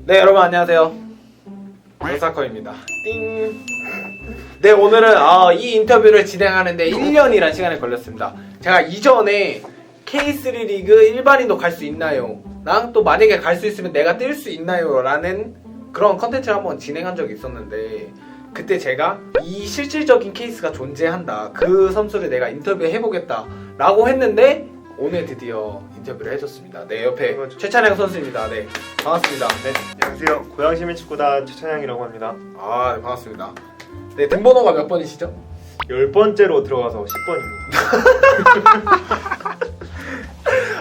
네, 여러분 안녕하세요. 오사커입니다. 띵. 네, 오늘은 이 인터뷰를 진행하는데 1년이란 시간이 걸렸습니다. 제가 이전에 K3 리그 일반인도 갈 수 있나요? 랑 또 만약에 갈 수 있으면 내가 뛸 수 있나요? 라는 그런 컨텐츠를 한번 진행한 적이 있었는데, 그때 제가 이 실질적인 케이스가 존재한다, 그 선수를 내가 인터뷰해보겠다 라고 했는데 오늘 드디어 인터뷰를 해줬습니다. 네, 옆에 최찬양 선수입니다. 네, 반갑습니다. 네, 안녕하세요. 고양시민축구단 최찬양이라고 합니다. 아, 네, 반갑습니다. 네, 등번호가 몇 번이시죠? 10번째로 들어가서 10번입니다.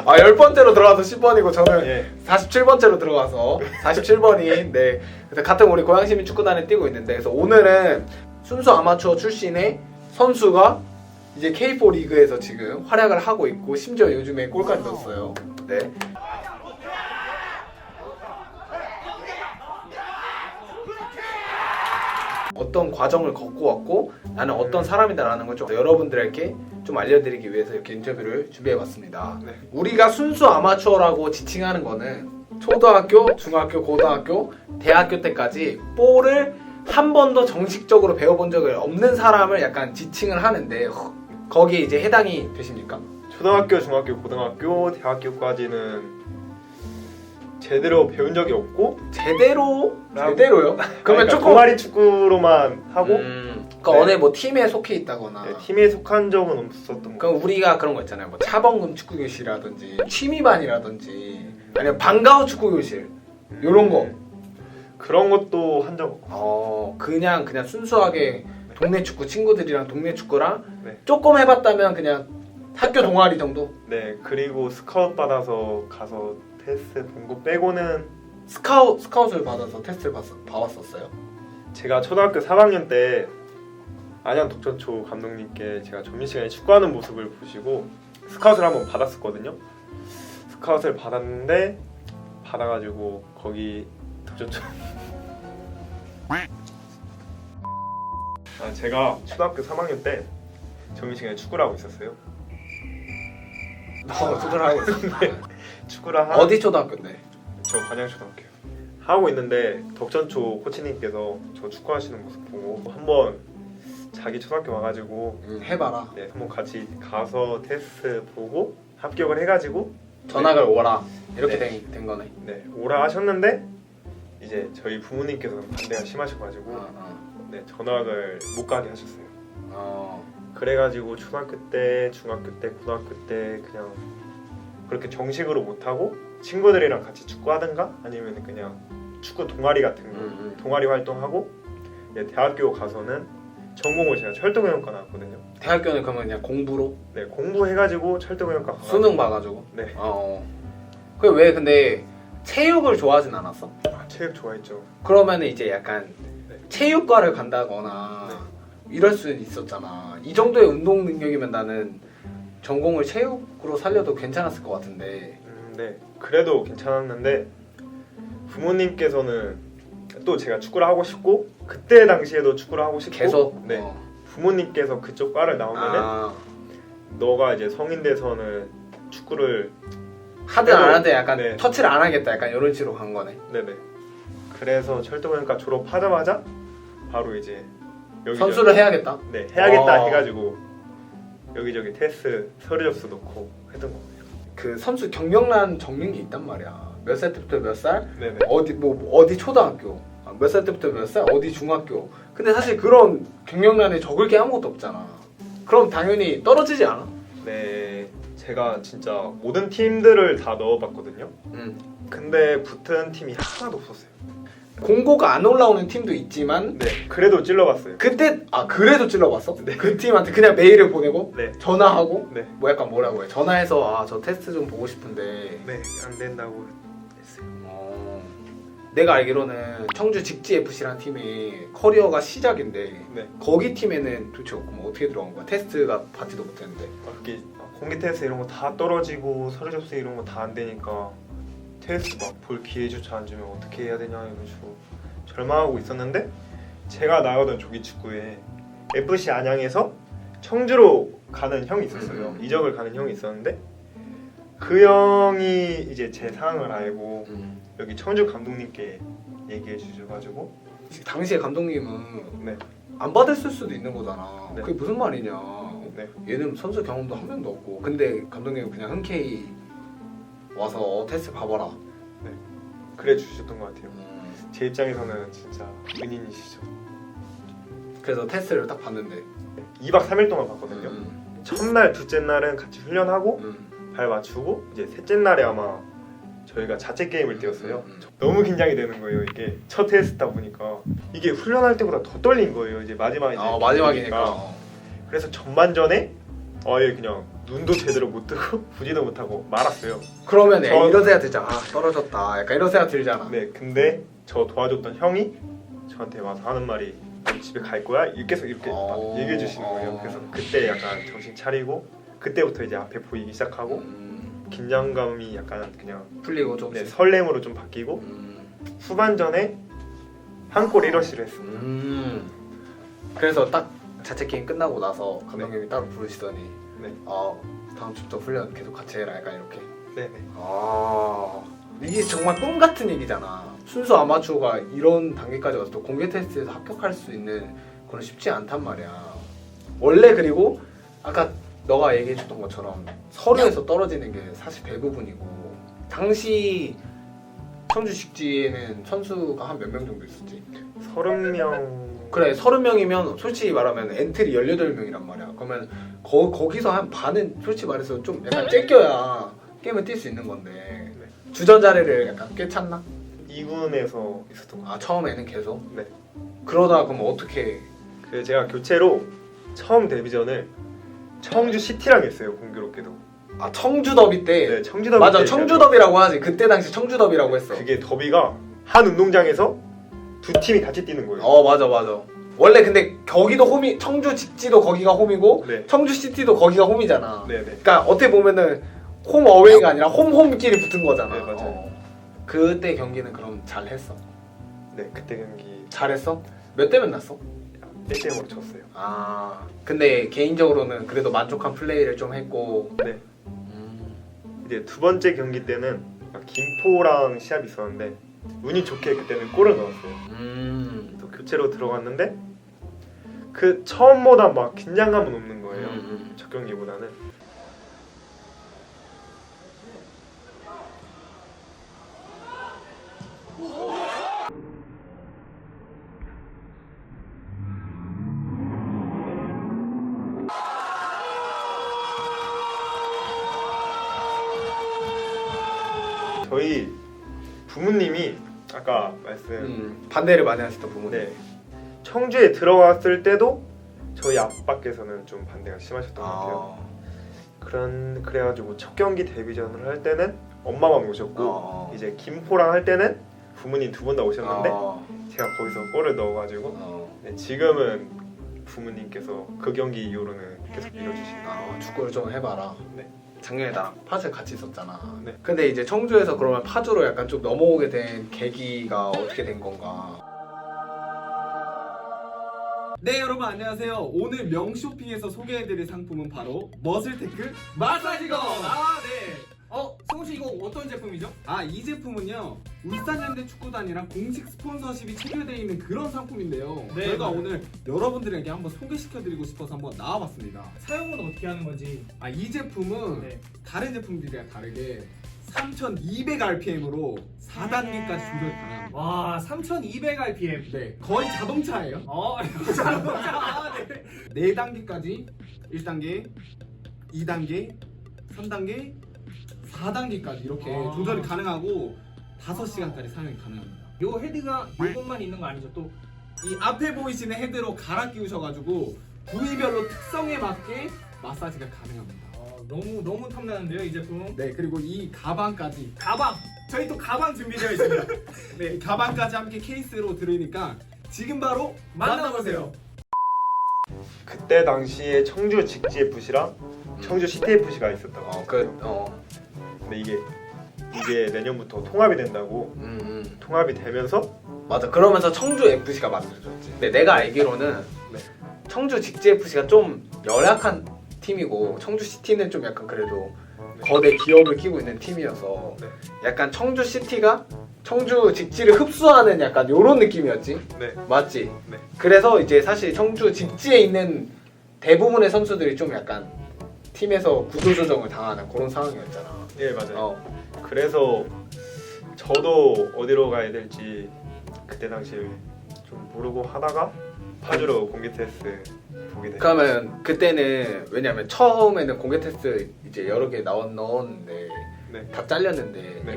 10번째로 들어가서 10번이고 저는 예. 47번째로 들어가서 47번인 네, 그래서 같은 우리 고양시민 축구단에 뛰고 있는데, 그래서 오늘은 순수 아마추어 출신의 선수가 이제 K4 리그에서 지금 활약을 하고 있고, 심지어 요즘에 골까지 넣었어요. 네. 어떤 과정을 겪고 왔고 나는 어떤 사람이다라는 걸 좀 여러분들에게 좀 알려드리기 위해서 이렇게 인터뷰를 준비해봤습니다. 네. 우리가 순수 아마추어라고 지칭하는 거는 초등학교, 중학교, 고등학교, 대학교 때까지 볼을 한 번도 정식적으로 배워본 적이 없는 사람을 약간 지칭을 하는데, 거기에 이제 해당이 되십니까? 초등학교, 중학교, 고등학교, 대학교까지는 제대로 배운 적이 없고, 제대로요? 그러면 조금 동아리 축구로만 하고 그러니까 네. 어느 뭐 팀에 속해 있다거나. 네, 팀에 속한 적은 없었던 거. 그럼 우리가 그런 거 있잖아요. 뭐 차범금 축구교실이라든지 취미반이라든지 아니면 방과후 축구교실 요런 거. 그런 것도 한 적 없고. 그냥 순수하게 동네 축구 친구들이랑 동네 축구랑 네. 조금 해봤다면 그냥 학교 동아리 정도. 네, 그리고 스카웃 받아서 가서 테스트 본 거 빼고는 스카웃을 받아서 테스트를 봐왔었어요. 제가 초등학교 3학년 때 안양 독전초 감독님께 제가 점심시간에 축구하는 모습을 보시고 스카웃을 한번 받았었거든요. 스카웃을 받았는데 받아가지고 거기 독전초 제가 초등학교 3학년 때 점심시간에 축구를 하고 있었어요. 축구를 하고 있었는데 축구를 어디 초등학교인데? 저 관양초등학교 하고 있는데 덕전초 코치님께서 저 축구하시는 모습 보고 한번 자기 초등학교 와가지고 해봐라. 네, 한번 같이 가서 테스트 보고 합격을 해가지고 전학을 오라 이렇게 네. 된 거네. 네, 오라 하셨는데 이제 저희 부모님께서는 반대가 심하셔가지고 네, 전학을 못 가게 하셨어요. 그래가지고 초등학교 때, 중학교 때, 고등학교 때 그냥 그렇게 정식으로 못하고 친구들이랑 같이 축구하든가 아니면 그냥 축구 동아리 같은 거 동아리 활동하고, 네, 대학교 가서는 전공을 제가 철도경영과 나왔거든요. 대학교는 그러면 그냥 공부로? 네, 공부해가지고 철도경영과 수능 봐가지고? 네. 그게 왜 근데 체육을 좋아하진 않았어? 체육 좋아했죠. 그러면 이제 약간 네. 체육과를 간다거나 이럴 수 있었잖아. 이 정도의 운동 능력이면 나는 전공을 체육으로 살려도 괜찮았을 것 같은데. 네, 그래도 괜찮았는데 부모님께서는 또 제가 축구를 하고 싶고 그때 당시에도 축구를 하고 싶고 계속? 네, 부모님께서 그쪽 과를 나오면은 너가 이제 성인 돼서는 축구를 하든 안 하든 약간 네. 터치를 안 하겠다, 약간 이런 식으로 간 거네. 네네. 그래서 철도경영과 졸업하자마자 바로 이제 여기저기 선수를 해야겠다. 네, 해야겠다 해가지고 여기저기 테스트 서류 접수 넣고 했던 거예요. 그 선수 경력란 적는 게 있단 말이야. 몇 살 때부터 몇 살? 네네. 어디 초등학교? 몇 살 때부터 몇 살? 어디 중학교? 근데 사실 그런 경력란에 적을 게 아무것도 없잖아. 그럼 당연히 떨어지지 않아? 네, 제가 진짜 모든 팀들을 다 넣어봤거든요. 근데 붙은 팀이 하나도 없었어요. 공고가 안 올라오는 팀도 있지만 네, 그래도 찔러봤어요. 그때 그래도 찔러봤어? 네. 그 팀한테 그냥 메일을 보내고 네, 전화하고 네, 뭐 약간 뭐라고 해? 전화해서 저 테스트 좀 보고 싶은데. 네, 안 된다고 했어요. 내가 알기로는 청주 직지 FC라는 팀이 커리어가 시작인데 네, 거기 팀에는 도대체 그럼 어떻게 들어간 거야? 테스트가 받지도 못했는데. 그게 공개 테스트 이런 거 다 떨어지고 서류 접수 이런 거 다 안 되니까 테스트 막 볼 기회조차 안 주면 어떻게 해야 되냐 이런 식으로 절망하고 있었는데, 제가 나가던 조기 축구에 FC 안양에서 청주로 가는 형이 있었어요. 이적을 가는 형이 있었는데 그 형이 이제 제 상황을 알고 여기 청주 감독님께 얘기해 주셔가지고 당시에 감독님은 네. 안 받았을 수도 있는 거잖아. 네. 그게 무슨 말이냐. 네. 얘는 선수 경험도 한 명도 없고 근데 감독님은 그냥 흔쾌히 와서 테스트 봐봐라. 그래 주셨던 것 같아요. 제 입장에서는 진짜 은인이시죠. 그래서 테스트를 딱 봤는데 2박 3일 동안 봤거든요. 첫날, 둘째 날은 같이 훈련하고 발 맞추고 이제 셋째 날에 아마 저희가 자체 게임을 뛰었어요. 너무 긴장이 되는 거예요. 이게 첫 테스트다 보니까 이게 훈련할 때보다 더 떨린 거예요. 이제 마지막에 마지막이니까. 그래서 전반전에 아예 그냥 눈도 제대로 못 뜨고 보지도 못하고 말았어요. 그러면 이런 생각 들잖아. 아, 떨어졌다. 약간 이런 생각 들잖아. 네, 근데 저 도와줬던 형이 저한테 와서 하는 말이 너 집에 갈 거야? 계속 이렇게 막 얘기해 주시는 거예요. 그래서 그때 약간 정신 차리고 그때부터 이제 앞에 보이기 시작하고 긴장감이 약간 그냥 풀리고 좀. 네, 설렘으로 좀 바뀌고 후반전에 한 골 1어시를 했습니다. 그래서 딱 자체 게임 끝나고 나서 감독님이 따로 부르시더니 네. 다음 주부터 훈련 계속 같이 해라. 약간 이렇게. 네네. 이게 정말 꿈 같은 얘기잖아. 순수 아마추어가 이런 단계까지 와서 또 공개 테스트에서 합격할 수 있는 그건 쉽지 않단 말이야. 원래 그리고 아까 너가 얘기해줬던 것처럼 서류에서 떨어지는 게 사실 대부분이고 당시 청주 직지에는 선수가 한 몇 명 정도 있었지? 30명. 그래 30명이면 솔직히 말하면 엔트리 18명이란 말이야. 그러면 거기서 한 반은 솔직히 말해서 좀 약간 째껴야 게임을 뛸 수 있는 건데 주전 자리를 약간 꿰찼나? 2군에서 있었던 거. 처음에는 계속? 네. 그러다 그럼 어떻게? 그 제가 교체로 처음 데뷔전을 청주 시티랑 했어요. 공교롭게도. 청주 더비 때? 네, 청주 더비. 맞아, 때 청주 더비라고 하지. 그때 당시 청주 더비라고 했어. 그게 더비가 한 운동장에서 두 팀이 같이 뛰는 거예요. 맞아. 원래 근데 거기도 홈이, 청주 직지도 거기가 홈이고 네. 청주 시티도 거기가 홈이잖아. 네네. 그러니까 어떻게 보면은 홈 어웨이가 아니라 홈끼리 붙은 거잖아. 네, 맞아요. 그때 경기는 그럼 잘 했어? 네, 그때 경기 잘했어? 몇 대 몇 났어? 1대0으로 졌어요. 근데 개인적으로는 그래도 만족한 플레이를 좀 했고. 네. 이제 두 번째 경기 때는 김포랑 시합이 있었는데 운이 좋게 그때는 골을 넣었어요. 또 교체로 들어갔는데 그 처음보다 막 긴장감은 없는 거예요. 첫 경기보다는. 저희 부모님이 아까 말씀 반대를 많이 하셨던 부모님. 네, 청주에 들어왔을 때도 저희 아빠께서는 좀 반대가 심하셨던 것 같아요. 그래가지고 첫 경기 데뷔전을 할 때는 엄마만 오셨고 이제 김포랑 할 때는 부모님 두 분 다 오셨는데 제가 거기서 골을 넣어가지고 네, 지금은 부모님께서 그 경기 이후로는 계속 밀어주시는 축구를 좀 해봐라. 네. 작년에 나랑 파주에 같이 있었잖아. 네. 근데 이제 청주에서 그러면 파주로 약간 좀 넘어오게 된 계기가 어떻게 된 건가? 네, 여러분 안녕하세요. 오늘 명쇼핑에서 소개해드릴 상품은 바로 머슬테크 마사지건. 네. 성우 씨 이거 어떤 제품이죠? 이 제품은요 울산현대 축구단이랑 공식 스폰서십이 체결되어 있는 그런 상품인데요. 네, 저희가 맞아요. 오늘 여러분들에게 한번 소개시켜드리고 싶어서 한번 나와봤습니다. 사용은 어떻게 하는 건지. 이 제품은 네. 다른 제품들이랑 다르게 3200rpm으로 4단계까지 조절이 가능합니다. 와, 3200rpm. 네, 거의 자동차예요. 자동차. 네. 4단계까지 1단계, 2단계, 3단계, 4단계까지 이렇게 조절이 가능하고 5시간까지 사용이 가능합니다. 요 헤드가 요것만 있는 거 아니죠? 또 이 앞에 보이시는 헤드로 갈아 끼우셔가지고 부위별로 특성에 맞게 마사지가 가능합니다. 너무 탐나는데요, 이 제품. 네, 그리고 이 가방까지 가방. 저희 또 가방 준비되어 있습니다. 네, 이 가방까지 함께 케이스로 들으니까 지금 바로 만나보세요. 그때 당시에 청주 직지 FC랑 청주 시티 FC가 있었다고. 근데 이게 내년부터 통합이 된다고. 통합이 되면서 맞아. 그러면서 청주 FC가 만들어졌지. 근데 내가 알기로는 청주 직지 FC가 좀 열악한 팀이고 청주 시티는 좀 약간 그래도 거대 기업을 끼고 있는 팀이어서 약간 청주 시티가 청주 직지를 흡수하는 약간 요런 느낌이었지. 네. 맞지? 네. 그래서 이제 사실 청주 직지에 있는 대부분의 선수들이 좀 약간 팀에서 구조조정을 당하는 그런 상황이었잖아. 예, 맞아요. 어. 그래서 저도 어디로 가야 될지 그때 당시에 좀 모르고 하다가 파주로 공개 테스트 보게 됐어요. 그러면 그때는 왜냐면 처음에는 공개 테스트 이제 여러 개 넣었는데 네. 다 잘렸는데 네.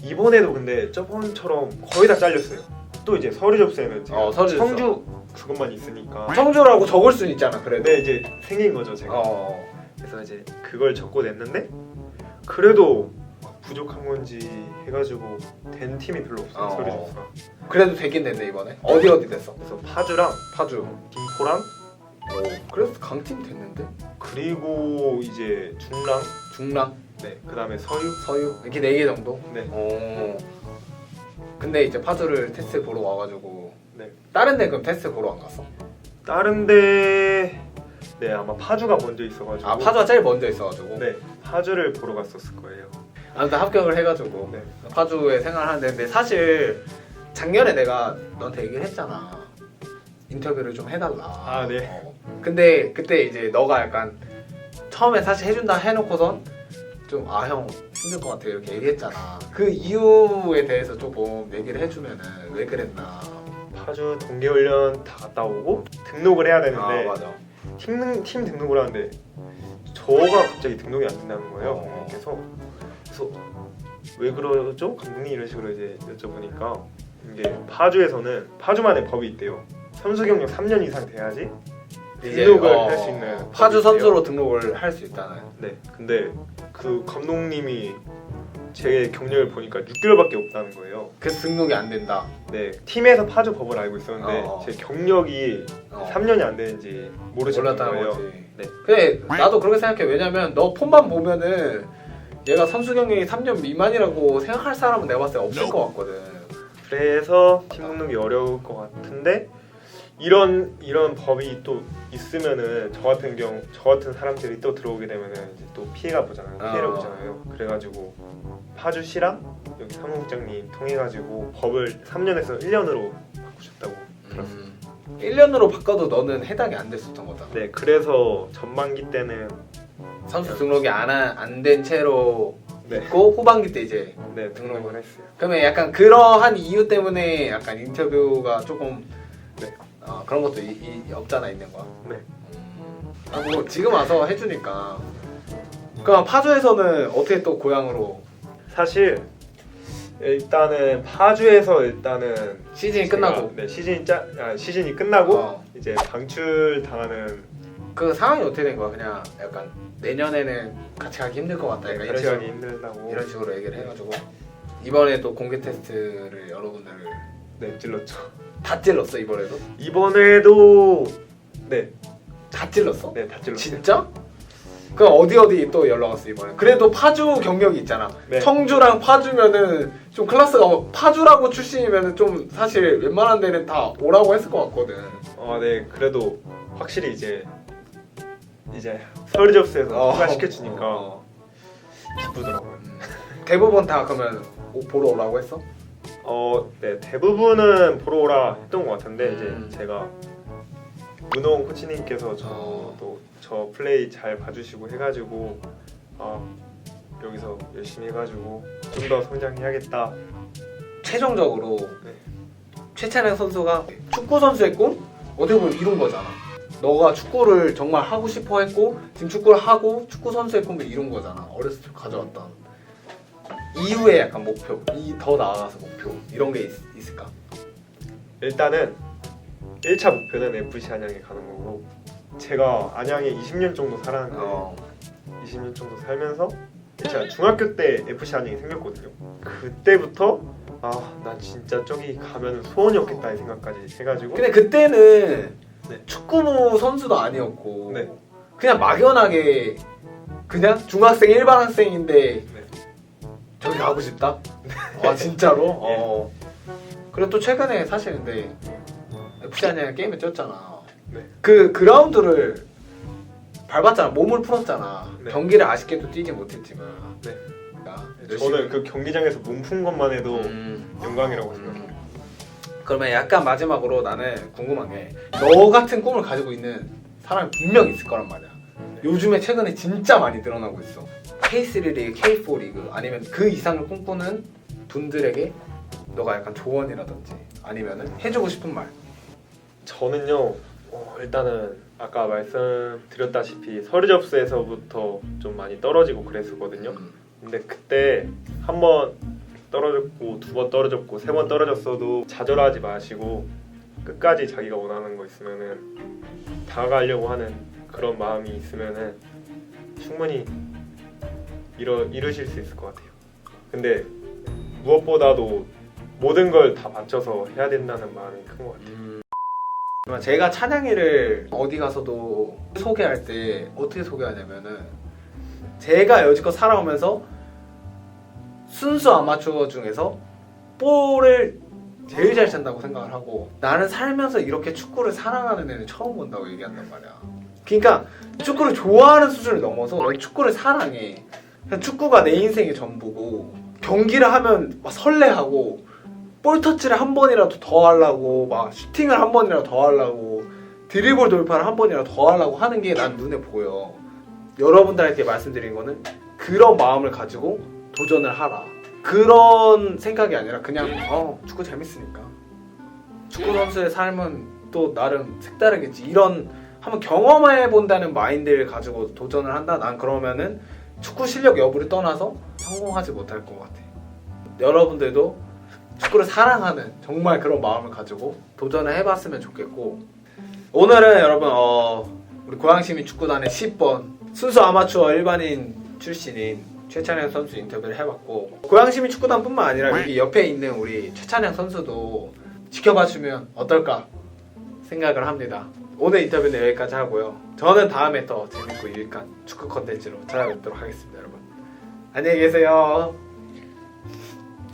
이번에는 근데 저번처럼 거의 다 잘렸어요. 또 이제 서류 접수에는 제가 서류 접수. 청주 그것만 있으니까 청주라고 적을 수는 있잖아. 그래도. 네, 이제 생긴 거죠 제가. 어. 그래서 이제 그걸 적고 냈는데 그래도 부족한 건지 해가지고 된 팀이 별로 없어요. 어. 서류 접수가. 그래도 되긴 됐네 이번에. 어디 됐어? 그래서 파주랑 파주. 김포랑 그래서 강팀 됐는데. 그리고 이제 중랑, 중랑, 네, 그다음에 서유, 서유 이렇게 4개 정도. 네, 근데 이제 파주를 테스트 보러 와가지고. 네. 다른 데 그럼 테스트 보러 안 갔어? 다른데 네 아마 파주가 먼저 있어가지고. 아 파주가 제일 먼저 있어가지고. 네, 파주를 보러 갔었을 거예요. 아무튼 합격을 해가지고 네. 파주에 생활하는데 근데 사실 작년에 내가 너한테 얘기를 했잖아. 인터뷰를 좀 해달라. 아, 네. 근데 그때 이제 너가 약간 처음에 사실 해준다 해놓고선 좀 아 형 힘들 것 같아 이렇게 얘기했잖아. 그 이유에 대해서 조금 얘기를 해주면은 왜 그랬나. 파주 동계훈련 다 갔다 오고 등록을 해야 되는데 맞아. 팀 등록을 하는데 저가 갑자기 등록이 안 된다는 거예요. 그래서 왜 그러죠? 감독님 이런 식으로 이제 여쭤보니까 이게 파주에서는 파주만의 법이 있대요. 선수 경력 3년 이상 돼야지 등록을 할 수 있는 파주 법이 선수로 있대요. 등록을 할 수 있다는. 네, 근데 그 감독님이 제 경력을 보니까 6개월밖에 없다는 거예요. 그래서 등록이 안 된다. 네, 팀에서 파주 법을 알고 있었는데 어. 제 경력이 3년이 안 되는지 모르셨던 몰랐다는 거예요. 거지. 네. 근데 나도 그렇게 생각해. 왜냐면 너 폼만 보면은 얘가 선수 경력이 3년 미만이라고 생각할 사람은 내가 봤을 때 없을 것 같거든. 그래서 팀 등록이 어려울 것 같은데 이런 법이 또 있으면은 저 같은 사람들이 또 들어오게 되면은 이제 또 피해가 보잖아요. 피해를 보잖아요. 그래가지고 파주시랑 여기 사무국장님 통해 가지고 법을 3년에서 1년으로 바꾸셨다고 들었어요. 1년으로 바꿔도 너는 해당이 안 됐었던 거다. 네, 그래서 전반기 때는 선수 등록이 안 된 채로 네. 있고 후반기 때 이제 네, 등록을 했어요. 그러면 약간 그러한 이유 때문에 약간 인터뷰가 조금 네. 그런 것도 없잖아 있는 거야. 네. 뭐 지금 와서 해주니까. 그럼 파주에서는 어떻게 또 고향으로 사실 일단은 파주에서 시즌이 제가- 끝나고 네, 시즌이 끝나고 어. 이제 방출 당하는 그 상황이 어떻게 된 거야? 그냥 약간 내년에는 같이 가기 힘들 것 같다. 약간 같이 가기 힘들다고 이런 식으로 얘기를 해가지고 이번에 또 공개 테스트를 여러분들 네, 찔렀죠. 다 찔렀어 이번에도? 이번에도 다 찔렀어? 네, 다 찔렀어요. 진짜? 그럼 어디 또 연락 왔어 이번에? 그래도 파주 경력이 있잖아. 네. 청주랑 파주면은 좀 클래스가 파주라고 출신이면은 좀 사실 웬만한 데는 다 오라고 했을 것 같거든. 네, 그래도 확실히 이제 서류 접수에서 통과시켜 주니까 기쁘더라고요. 대부분 다 그러면 보러 오라고 했어? 네, 대부분은 보러 오라 했던 것 같은데 음. 이제 제가 문홍 코치님께서 저 플레이 잘 봐주시고 해가지고 여기서 열심히 해가지고 좀 더 성장해야겠다. 최종적으로 네. 최찬행 선수가 축구 선수의 꿈 어떻게 보면 이룬 거잖아. 너가 축구를 정말 하고 싶어 했고 지금 축구를 하고 축구 선수의 꿈을 이룬 거잖아. 어렸을 때 가져왔던 이후에 약간 목표, 더 나아가서 목표 이런 게 있을까? 일단은 1차 목표는 FC 안양에 가는 거고 제가 안양에 20년 정도 살았는데 20년 정도 살면서 제가 중학교 때 FC 안양이 생겼거든요. 그때부터 난 진짜 저기 가면 소원이 없겠다 이 생각까지 해가지고 근데 그때는 네. 축구부 선수도 아니었고 네. 그냥 막연하게 그냥 중학생 일반 학생인데 저기 가고 싶다? 아 진짜로? 그리고 또 최근에 사실 근데 FC 안양 게임에 뛰었잖아. 네. 그 그라운드를 밟았잖아. 몸을 풀었잖아. 네. 경기를 아쉽게도 뛰지 못했지만 네. 저는 그 경기장에서 몸 푼 것만 해도 음. 영광이라고 생각해요. 그러면 약간 마지막으로 나는 궁금한 게 너 같은 꿈을 가지고 있는 사람이 분명 있을 거란 말이야. 요즘에 최근에 진짜 많이 늘어나고 있어. K3 리그, K4 리그 아니면 그 이상을 꿈꾸는 분들에게 너가 약간 조언이라든지 아니면은 해주고 싶은 말. 저는요 일단은 아까 말씀드렸다시피 서류 접수에서부터 좀 많이 떨어지고 그랬었거든요. 근데 그때 한 번 떨어졌고 두 번 떨어졌고 세 번 떨어졌어도 좌절하지 마시고 끝까지 자기가 원하는 거 있으면은 다가가려고 하는 그런 마음이 있으면은 충분히 이루실 수 있을 것 같아요. 근데 무엇보다도 모든 걸 다 바쳐서 해야 된다는 마음이 큰 것 같아요. 제가 찬양이를 어디 가서도 소개할 때 어떻게 소개하냐면은 제가 여지껏 살아오면서 순수 아마추어 중에서 볼을 제일 잘 찬다고 생각을 하고 나는 살면서 이렇게 축구를 사랑하는 애는 처음 본다고 얘기한단 말이야. 그러니까 축구를 좋아하는 수준을 넘어서 넌 축구를 사랑해. 그냥 축구가 내 인생의 전부고 경기를 하면 막 설레하고 볼 터치를 한 번이라도 더 하려고 막 슈팅을 한 번이라도 더 하려고 드리블 돌파를 한 번이라도 더 하려고 하는 게 난 눈에 보여. 여러분들한테 말씀드린 거는 그런 마음을 가지고 도전을 하라. 그런 생각이 아니라 그냥 축구 재밌으니까 축구 선수의 삶은 또 나름 색다르겠지 이런 한번 경험해 본다는 마인드를 가지고 도전을 한다. 난 그러면은 축구 실력 여부를 떠나서 성공하지 못할 것 같아. 여러분들도 축구를 사랑하는 정말 그런 마음을 가지고 도전을 해봤으면 좋겠고 오늘은 여러분 우리 고양시민 축구단의 10번 순수 아마추어 일반인 출신인 최찬양 선수 인터뷰를 해봤고 고양시민 축구단뿐만 아니라 여기 옆에 있는 우리 최찬양 선수도 지켜봐주면 어떨까 생각을 합니다. 오늘 인터뷰는 여기까지 하고요. 저는 다음에 더 재밌고 유익한 축구 컨텐츠로 찾아뵙도록 하겠습니다. 여러분 안녕히 계세요.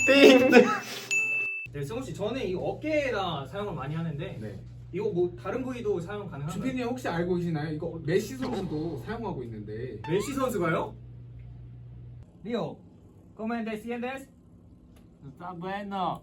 띵. 네, 승우 씨, 저는 이 어깨에다 사용을 많이 하는데 네. 이거 뭐 다른 부위도 사용 가능한가요? 주피님 혹시 알고 계시나요? 이거 메시 선수도 사용하고 있는데 메시 선수가요? Leo, ¿cómo te sientes? Está bueno.